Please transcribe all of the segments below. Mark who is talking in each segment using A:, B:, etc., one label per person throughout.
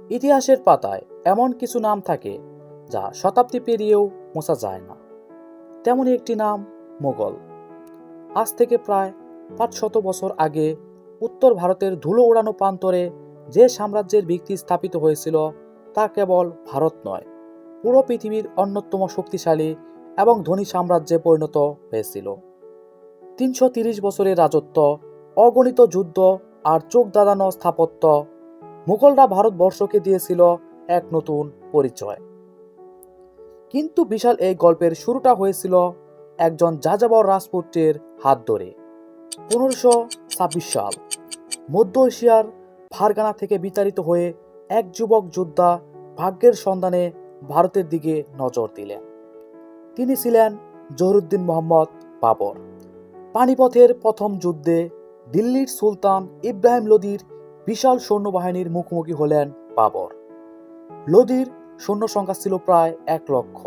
A: ইতিহাসের পাতায় এমন কিছু নাম থাকে যা শতাব্দী পেরিয়েও মোছা যায় না। তেমনই একটি নাম মোগল। আজ থেকে প্রায় 500 বছর আগে উত্তর ভারতের ধুলো ওড়ানো প্রান্তরে যে সাম্রাজ্যের ভিত্তি স্থাপিত হয়েছিল তা কেবল ভারত নয়, পুরো পৃথিবীর অন্যতম শক্তিশালী এবং ধনী সাম্রাজ্যে পরিণত হয়েছিল। 330 বছরের রাজত্ব, অগণিত যুদ্ধ আর চোখ ধাঁধানো স্থাপত্য মুঘলরা ভারতবর্ষকে দিয়েছিল এক নতুন পরিচয়। কিন্তু বিশাল এই গল্পের শুরুটা হয়েছিল একজন যাযাবর রাজপুত্রের হাত ধরে। 1526 সাল মধ্য এশিয়ার ফারগানা থেকে বিতাড়িত হয়ে এক যুবক যোদ্ধা ভাগ্যের সন্ধানে ভারতের দিকে নজর দিলেন। তিনি ছিলেন জহিরুদ্দিন মোহাম্মদ বাবর। পানিপথের প্রথম যুদ্ধে দিল্লির সুলতান ইব্রাহিম লোদির বিশাল সৈন্যবাহিনীর মুখোমুখি হলেন বাবর। লোদির সৈন্য সংখ্যা ছিল প্রায় 1 লক্ষ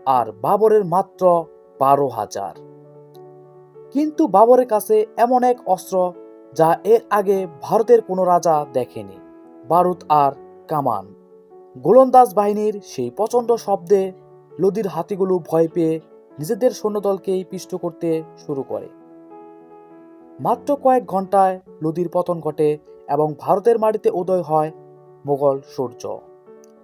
A: আর বাবরের মাত্র 12,000। কিন্তু বাবরের কাছে এমন এক অস্ত্র যা এর আগে ভারতের কোনো রাজা দেখেনি, বারুদ আর কামান। গোলন্দাজ বাহিনীর সেই প্রচণ্ড শব্দে লোদির হাতিগুলো ভয় পেয়ে নিজেদের সৈন্যদলকেই পিষ্ট করতে শুরু করে। মাত্র কয়েক ঘন্টায় লোদির পতন ঘটে এবং ভারতের মাটিতে উদয় হয় মোগল সূর্য।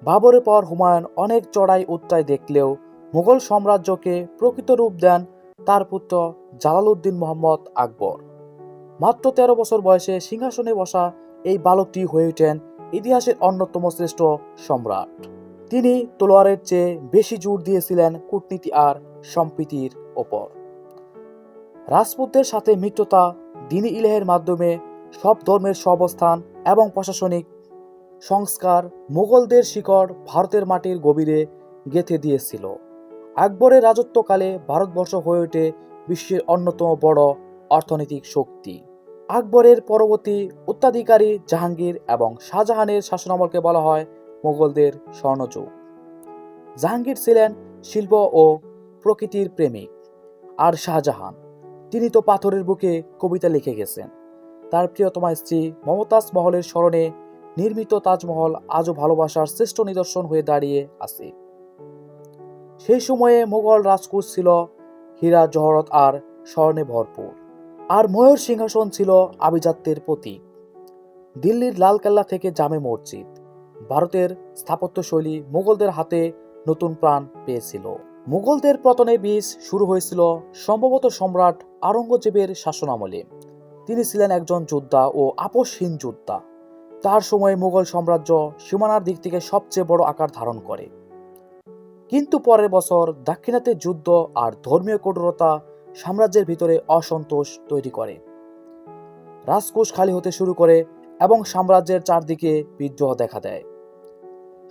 A: বাবরের পর হুমায়ুন অনেক চড়াই উচ্চাই দেখলেও মুঘল সাম্রাজ্যকে প্রকৃত রূপ দেন তার পুত্র জালালউদ্দিন মোহাম্মদ আকবর। মাত্র 13 বছর বয়সে সিংহাসনে বসা এই বালকটি হয়ে ওঠেন ইতিহাসের অন্যতম শ্রেষ্ঠ সম্রাট। তিনি তলোয়ারের চেয়ে বেশি জোর দিয়েছিলেন কূটনীতি আর সম্প্রীতির ওপর। রাজপুতদের সাথে মিত্রতা, দ্বীনি ইলাহের মাধ্যমে সব ধর্মের সহাবস্থান এবং প্রশাসনিক সংস্কার মুঘলদের শিকড় ভারতের মাটির গভীরে গেঁথে দিয়েছিল। আকবরের রাজত্বকালে ভারতবর্ষ হয়ে ওঠে বিশ্বের অন্যতম বড় অর্থনৈতিক শক্তি। আকবরের পরবর্তী উত্তরাধিকারী জাহাঙ্গীর এবং শাহজাহানের শাসনামলকে বলা হয় মুঘলদের স্বর্ণযুগ। জাহাঙ্গীর ছিলেন শিল্প ও প্রকৃতির প্রেমিক, আর শাহজাহান তিনি তো পাথরের বুকে কবিতা লিখে গেছেন। তার প্রিয়তমা স্ত্রী মমতাজ মহলের স্মরণে নির্মিত তাজমহল আজও ভালোবাসার শ্রেষ্ঠ নিদর্শন হয়ে দাঁড়িয়ে আছে। সেই সময়ে মুঘল রাজকোষ ছিল হীরা জহরত আর স্বর্ণে ভরপুর, আর ময়ূর সিংহাসন ছিল আভিজাত্যের প্রতীক। দিল্লির লালকেল্লা থেকে জামে মসজিদ, ভারতের স্থাপত্যশৈলী মুঘলদের হাতে নতুন প্রাণ পেয়েছিল। মুঘলদের পতনের বীজ শুরু হয়েছিল সম্ভবত সম্রাট আওরঙ্গজেবের শাসনামলে। তিনি ছিলেন একজন যোদ্ধা ও আপোষহীন যোদ্ধা। তার সময়ে মুঘল সাম্রাজ্য সীমানার দিক থেকে সবচেয়ে বড় আকার ধারণ করে। কিন্তু পরের বছর দাক্ষিণাত্যের যুদ্ধ আর ধর্মীয় কঠোরতা সাম্রাজ্যের ভিতরে অসন্তোষ তৈরি করে। রাজকোষ খালি হতে শুরু করে এবং সাম্রাজ্যের চারদিকে বিদ্রোহ দেখা দেয়।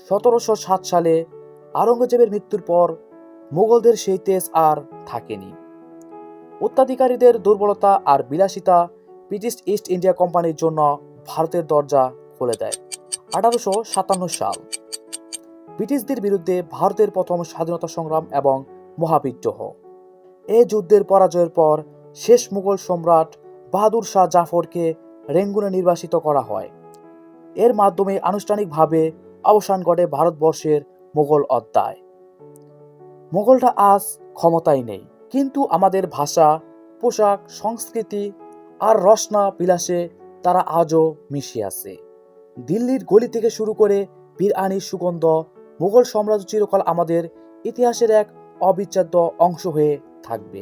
A: 1707 সালে আওরঙ্গজেবের মৃত্যুর পর মুঘলদের সেই তেজ আর থাকেনি। উত্তরাধিকারীদের দুর্বলতা আর বিলাসিতা ব্রিটিশ ইস্ট ইন্ডিয়া কোম্পানির জন্য ভারতের দরজা খুলে দেয়। 1857 সাল ব্রিটিশদের বিরুদ্ধে ভারতের প্রথম স্বাধীনতা সংগ্রাম এবং মহাবিদ্রোহ। এই যুদ্ধের পরাজয়ের পর শেষ মুঘল সম্রাট বাহাদুর শাহ জাফরকে রেঙ্গুনে নির্বাসিত করা হয়। এর মাধ্যমে আনুষ্ঠানিকভাবে অবসান ঘটে ভারতবর্ষের মুঘল অধ্যায়। মুঘলরা আজ ক্ষমতায় নেই, কিন্তু আমাদের ভাষা, পোশাক, সংস্কৃতি আর রসনা বিলাসে তারা আজও মিশে আছে। দিল্লির গলি থেকে শুরু করে বিরয়ানির সুগন্ধ, মুঘল সাম্রাজ্য চিরকাল আমাদের ইতিহাসের এক অবিচ্ছেদ্য অংশ হয়ে থাকবে।